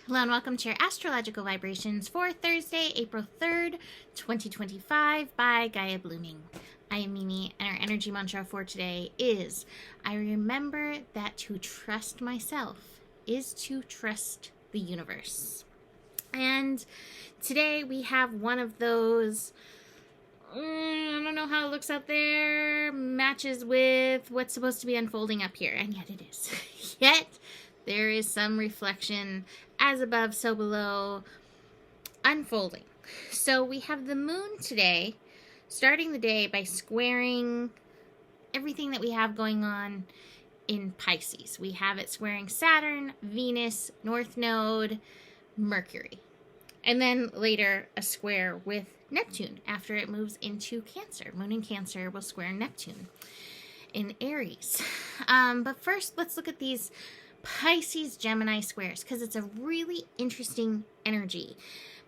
Hello and welcome to your astrological vibrations for Thursday, April 3rd, 2025 by Gaia Blooming. I am Mimi, and our energy mantra for today is, I remember that to trust myself is to trust the universe. And today we have one of those, I don't know how it looks out there, matches with what's supposed to be unfolding up here, and yet it is. Yet there is some reflection as above, so below, unfolding. So we have the moon today, starting the day by squaring everything that we have going on in Pisces. We have it squaring Saturn, Venus, North Node, Mercury. And then later a square with Neptune after it moves into Cancer. Moon in Cancer will square Neptune in Aries. But first, let's look at these Pisces Gemini squares, because it's a really interesting energy,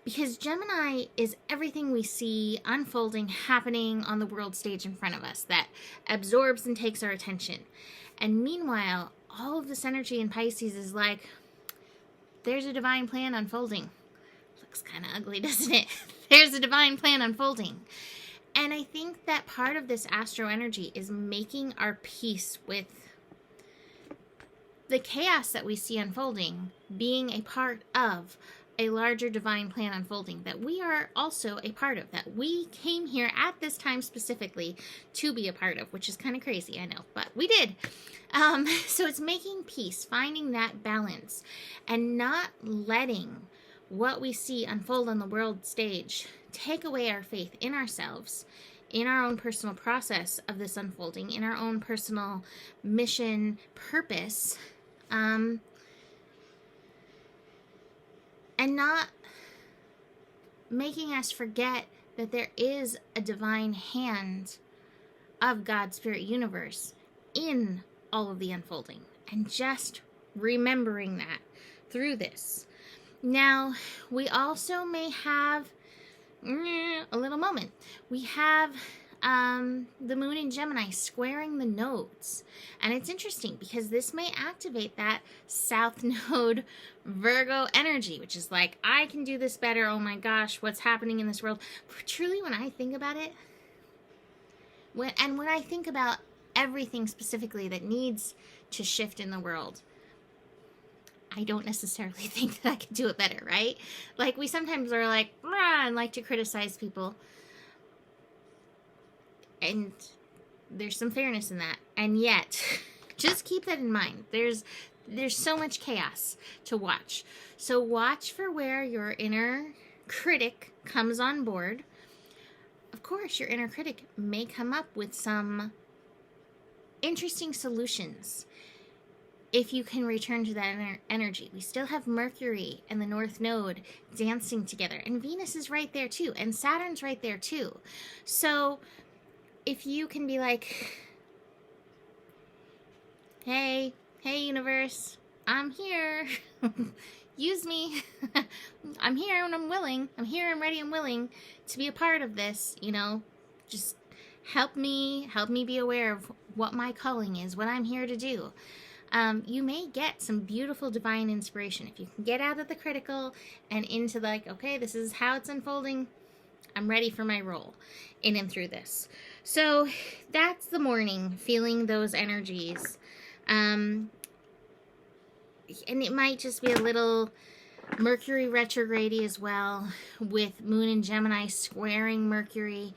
because Gemini is everything we see unfolding, happening on the world stage in front of us that absorbs and takes our attention. And meanwhile, all of this energy in Pisces is like, there's a divine plan unfolding. Looks kind of ugly, doesn't it? There's a divine plan unfolding. And I think that part of this astro energy is making our peace with the chaos that we see unfolding, being a part of a larger divine plan unfolding that we are also a part of, that we came here at this time specifically to be a part of, which is kind of crazy, I know, but we did. So it's making peace, finding that balance, and not letting what we see unfold on the world stage take away our faith in ourselves, in our own personal process of this unfolding, in our own personal mission, purpose, and not making us forget that there is a divine hand of God's spirit universe in all of the unfolding, and just remembering that through this. Now, we also may have a little moment. We have the moon in Gemini squaring the nodes. And it's interesting because this may activate that South Node Virgo energy, which is like, I can do this better. Oh my gosh, what's happening in this world? But truly, when I think about it, when I think about everything specifically that needs to shift in the world, I don't necessarily think that I could do it better, right? Like, we sometimes are like, rah, and like to criticize people. And there's some fairness in that. And yet, just keep that in mind. There's so much chaos to watch. So watch for where your inner critic comes on board. Of course, your inner critic may come up with some interesting solutions if you can return to that energy. We still have Mercury and the North Node dancing together. And Venus is right there too. And Saturn's right there too. So if you can be like, hey universe, I'm here. Use me. I'm here and I'm willing. I'm here, I'm ready, I'm willing to be a part of this, just help me be aware of what my calling is, what I'm here to do. You may get some beautiful divine inspiration if you can get out of the critical and into like, okay, this is how it's unfolding. I'm ready for my role in and through this. So that's the morning, feeling those energies. And it might just be a little Mercury retrograde as well, with Moon in Gemini squaring Mercury,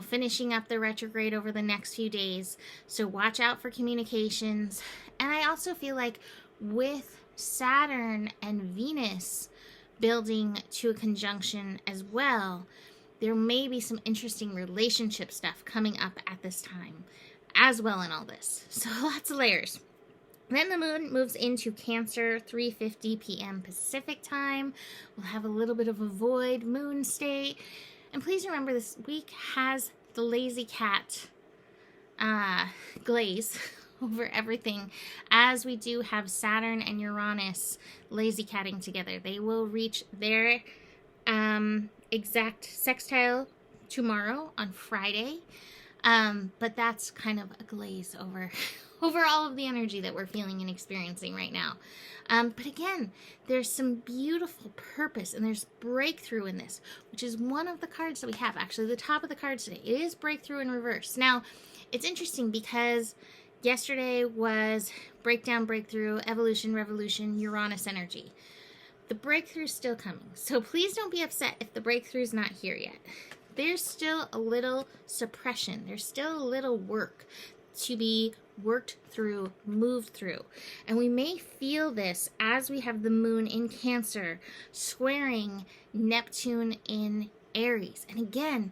finishing up the retrograde over the next few days. So watch out for communications. And I also feel like with Saturn and Venus building to a conjunction as well, there may be some interesting relationship stuff coming up at this time as well in all this. So lots of layers. Then the moon moves into Cancer, 3:50 p.m. Pacific time. We'll have a little bit of a void moon state. And please remember, this week has the lazy cat glaze over everything, as we do have Saturn and Uranus lazy catting together. They will reach their exact sextile tomorrow on Friday. But that's kind of a glaze over over all of the energy that we're feeling and experiencing right now. But again, there's some beautiful purpose and there's breakthrough in this, which is one of the cards that we have. Actually, the top of the cards today, it is breakthrough in reverse. Now, it's interesting because yesterday was breakdown, breakthrough, evolution, revolution, Uranus energy. The breakthrough's still coming. So please don't be upset if the breakthrough's not here yet. There's still a little suppression. There's still a little work to be worked through, moved through. And we may feel this as we have the moon in Cancer squaring Neptune in Aries. And again,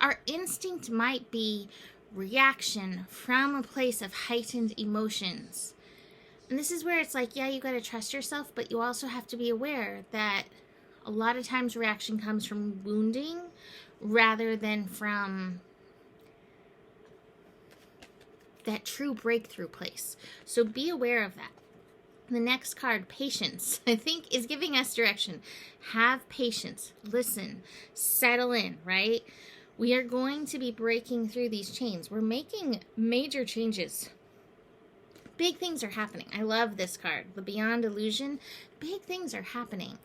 our instinct might be reaction from a place of heightened emotions. And this is where it's like, yeah, you got to trust yourself, but you also have to be aware that a lot of times reaction comes from wounding rather than from that true breakthrough place. So be aware of that. The next card, patience, I think is giving us direction. Have patience. Listen. Settle in, right? We are going to be breaking through these chains. We're making major changes. Big things are happening. I love this card. The Beyond Illusion. Big things are happening.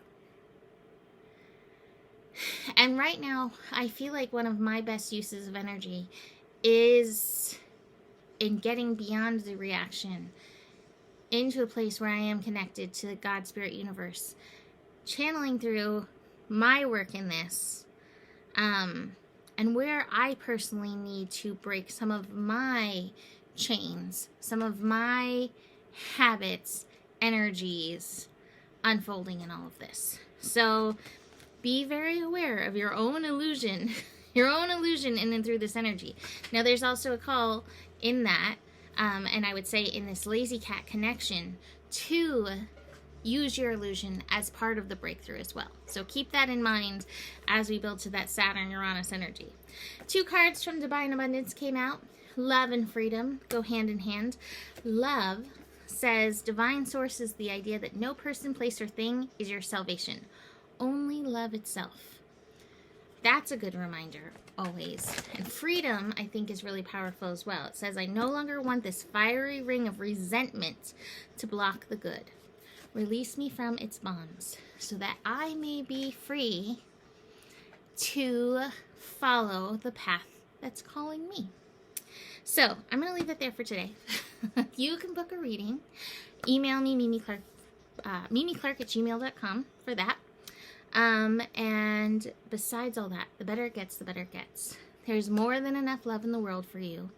And right now, I feel like one of my best uses of energy is in getting beyond the reaction into a place where I am connected to the God Spirit universe, channeling through my work in this, and where I personally need to break some of my chains, some of my habits, energies, unfolding in all of this. So be very aware of your own illusion, in and through this energy. Now, there's also a call in that, and I would say in this lazy cat connection, to use your illusion as part of the breakthrough as well. So keep that in mind as we build to that Saturn-Uranus energy. 2 cards from Divine Abundance came out. Love and freedom go hand in hand. Love says, divine source is the idea that no person, place, or thing is your salvation. Only love itself. That's a good reminder, always. And freedom, I think, is really powerful as well. It says, I no longer want this fiery ring of resentment to block the good. Release me from its bonds so that I may be free to follow the path that's calling me. So I'm going to leave it there for today. You can book a reading. Email me, mimiclark@gmail.com for that. And besides all that, the better it gets, the better it gets. There's more than enough love in the world for you.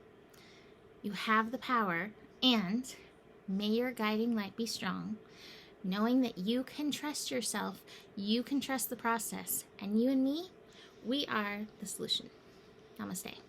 You have the power, and may your guiding light be strong, knowing that you can trust yourself, you can trust the process, and you and me, we are the solution. Namaste.